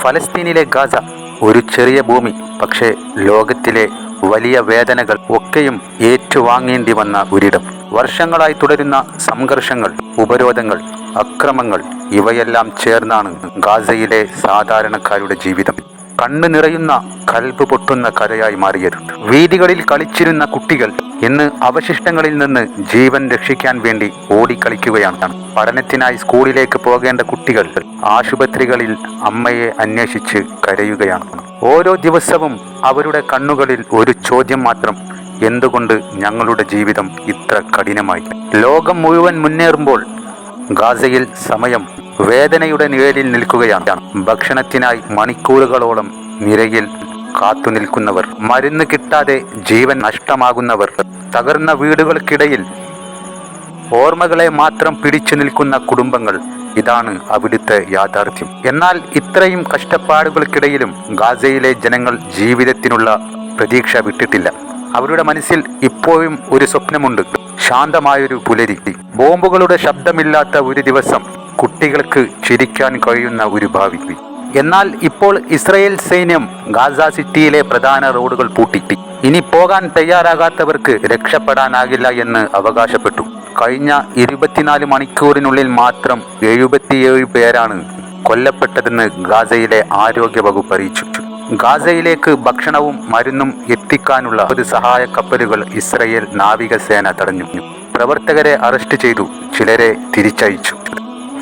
ഫലസ്തീനിലെ ഗാസ ഒരു ചെറിയ ഭൂമി, പക്ഷേ ലോകത്തിലെ വലിയ വേദനകൾ ഒക്കെയും ഏറ്റുവാങ്ങേണ്ടി വന്ന ഒരിടം. വർഷങ്ങളായി തുടരുന്ന സംഘർഷങ്ങൾ, ഉപരോധങ്ങൾ, അക്രമങ്ങൾ ഇവയെല്ലാം ചേർന്നാണ് ഗാസയിലെ സാധാരണക്കാരുടെ ജീവിതം കണ്ണു നിറയുന്ന, കൽബ് പൊട്ടുന്ന കഥയായി മാറിയത്. വീതികളിൽ കളിച്ചിരുന്ന കുട്ടികൾ ഇന്ന് അവശിഷ്ടങ്ങളിൽ നിന്ന് ജീവൻ രക്ഷിക്കാൻ വേണ്ടി ഓടിക്കളിക്കുകയാണ്. പഠനത്തിനായി സ്കൂളിലേക്ക് പോകേണ്ട കുട്ടികൾ ആശുപത്രികളിൽ അമ്മയെ അന്വേഷിച്ച് കരയുകയാണ്. ഓരോ ദിവസവും അവരുടെ കണ്ണുകളിൽ ഒരു ചോദ്യം മാത്രം: എന്തുകൊണ്ട് ഞങ്ങളുടെ ജീവിതം ഇത്ര കഠിനമായി? ലോകം മുഴുവൻ മുന്നേറുമ്പോൾ ഗാസയിൽ സമയം വേദനയുടെ നിഴലിൽ നിൽക്കുകയാണ്. ഭക്ഷണത്തിനായി മണിക്കൂറുകളോളം നിരയിൽ കാത്തുനിൽക്കുന്നവർ, മരുന്ന് കിട്ടാതെ ജീവൻ നഷ്ടമാകുന്നവർ, തകർന്ന വീടുകൾക്കിടയിൽ ഓർമ്മകളെ മാത്രം പിടിച്ചു നിൽക്കുന്ന കുടുംബങ്ങൾ. ഇതാണ് അവിടുത്തെ യാഥാർത്ഥ്യം. എന്നാൽ ഇത്രയും കഷ്ടപ്പാടുകൾക്കിടയിലും ഗാസയിലെ ജനങ്ങൾ ജീവിതത്തിനുള്ള പ്രതീക്ഷ വിട്ടിട്ടില്ല. അവരുടെ മനസ്സിൽ ഇപ്പോഴും ഒരു സ്വപ്നമുണ്ട്: ശാന്തമായൊരു പുലരി, ബോംബുകളുടെ ശബ്ദമില്ലാത്ത ഒരു ദിവസം, കുട്ടികൾക്ക് ചിരിക്കാൻ കഴിയുന്ന ഒരു ഭാവി. എന്നാൽ ഇപ്പോൾ ഇസ്രായേൽ സൈന്യം ഗാസ സിറ്റിയിലെ പ്രധാന റോഡുകൾ പൂട്ടി. ഇനി പോകാൻ തയ്യാറാകാത്തവർക്ക് രക്ഷപ്പെടാനാകില്ല എന്ന് അവകാശപ്പെട്ടു. കഴിഞ്ഞ 24 മണിക്കൂറിനുള്ളിൽ മാത്രം 77 പേരാണ് കൊല്ലപ്പെട്ടതെന്ന് ഗാസയിലെ ആരോഗ്യ വകുപ്പ് അറിയിച്ചു. ഗാസയിലേക്ക് ഭക്ഷണവും മരുന്നും എത്തിക്കാനുള്ള ഒരു സഹായ കപ്പലുകൾ ഇസ്രായേൽ നാവികസേന തടഞ്ഞു. പ്രവർത്തകരെ അറസ്റ്റ് ചെയ്തു, ചിലരെ തിരിച്ചയച്ചു.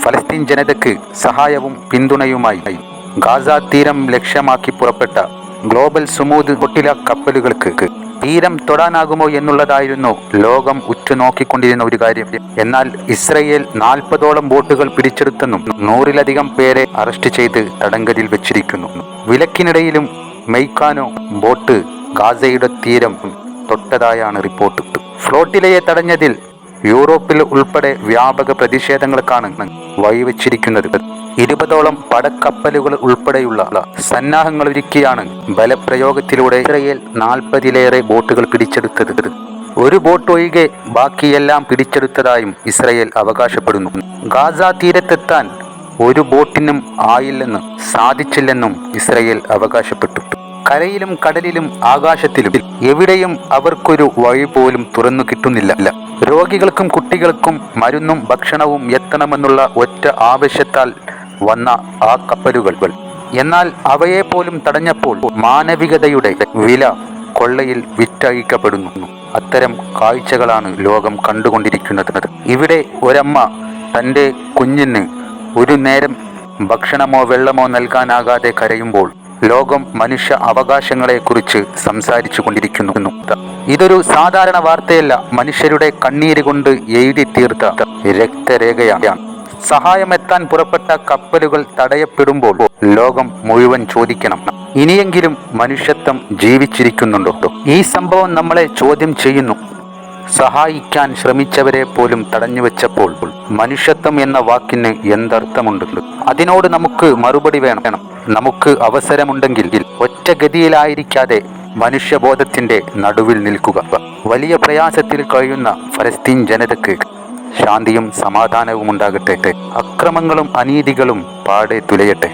ഫലസ്തീൻ ജനതയ്ക്ക് സഹായവും പിന്തുണയുമായി ഗാസ തീരം ലക്ഷ്യമാക്കി പുറപ്പെട്ട ഗ്ലോബൽ സ്മൂത്ത് പൊട്ടില കപ്പലുകൾക്ക് തീരം തൊടാനാകുമോ എന്നുള്ളതായിരുന്നു ലോകം ഉറ്റുനോക്കിക്കൊണ്ടിരുന്ന ഒരു കാര്യം. എന്നാൽ ഇസ്രായേൽ 40ഓളം ബോട്ടുകൾ പിടിച്ചെടുത്തെന്നും 100-ലധികം പേരെ അറസ്റ്റ് ചെയ്ത് തടങ്കലിൽ വെച്ചിരിക്കുന്നു. വിലക്കിനിടയിലും മെയ്ക്കാനോ ബോട്ട് ഗാസയുടെ തീരം തൊട്ടതായാണ് റിപ്പോർട്ട്. ഫ്ലോട്ടിലയെ തടഞ്ഞതിൽ യൂറോപ്പിൽ ഉൾപ്പെടെ വ്യാപക പ്രതിഷേധങ്ങൾക്കാണ് വഴിവെച്ചിരിക്കുന്നത്. 20ഓളം പടക്കപ്പലുകൾ ഉൾപ്പെടെയുള്ള സന്നാഹങ്ങൾ ഒരുക്കിയാണ് ബലപ്രയോഗത്തിലൂടെ ഇസ്രായേൽ 40-ലേറെ ബോട്ടുകൾ പിടിച്ചെടുത്തത്. ഒരു ബോട്ട് ഒഴികെ ബാക്കിയെല്ലാം പിടിച്ചെടുത്തതായും ഇസ്രായേൽ അവകാശപ്പെടുന്നു. ഗാസ തീരത്തെത്താൻ ഒരു ബോട്ടിനും സാധിച്ചില്ലെന്നും ഇസ്രായേൽ അവകാശപ്പെട്ടു. കരയിലും കടലിലും ആകാശത്തിലും എവിടെയും അവർക്കൊരു വഴി പോലും തുറന്നു കിട്ടുന്നില്ല. രോഗികൾക്കും കുട്ടികൾക്കും മരുന്നും ഭക്ഷണവും എത്തണമെന്നുള്ള ഒറ്റ ആവശ്യത്താൽ വന്ന ആ കപ്പലുകൾ എന്നാൽ അവയെപ്പോലും തടഞ്ഞപ്പോൾ മാനവികതയുടെ വില കൊള്ളയിൽ വിറ്റഴിക്കപ്പെടുന്നു. അത്തരം കാഴ്ചകളാണ് ലോകം കണ്ടുകൊണ്ടിരിക്കുന്നത്. ഇവിടെ ഒരമ്മ തൻ്റെ കുഞ്ഞിന് ഒരു നേരം ഭക്ഷണമോ വെള്ളമോ നൽകാനാകാതെ കരയുമ്പോൾ ലോകം മനുഷ്യ അവകാശങ്ങളെക്കുറിച്ച് സംസാരിച്ചു കൊണ്ടിരിക്കുന്നു. ഇതൊരു സാധാരണ വാർത്തയല്ല, മനുഷ്യരുടെ കണ്ണീര് കൊണ്ട് എഴുതി തീർത്ത രക്തരേഖയാണ്. സഹായമെത്താൻ പുറപ്പെട്ട കപ്പലുകൾ തടയപ്പെടുമ്പോൾ ലോകം മുഴുവൻ ചോദിക്കണം: ഇനിയെങ്കിലും മനുഷ്യത്വം ജീവിച്ചിരിക്കുന്നുണ്ടോ? ഈ സംഭവം നമ്മളെ ചോദ്യം ചെയ്യുന്നു. സഹായിക്കാൻ ശ്രമിച്ചവരെ പോലും തടഞ്ഞുവെച്ചപ്പോൾ മനുഷ്യത്വം എന്ന വാക്കിന് എന്തർത്ഥമുണ്ട്? അതിനോട് നമുക്ക് മറുപടി വേണം. നമുക്ക് അവസരമുണ്ടെങ്കിൽ ഒറ്റഗതിയിലായിരിക്കാതെ മനുഷ്യബോധത്തിന്റെ നടുവിൽ നിൽക്കുക. വലിയ പ്രയാസത്തിൽ കഴിയുന്ന ഫലസ്തീൻ ജനതയ്ക്ക് ശാന്തിയും സമാധാനവും ഉണ്ടാകട്ടെ. അക്രമങ്ങളും അനീതികളും പാടെ തുലയട്ടെ.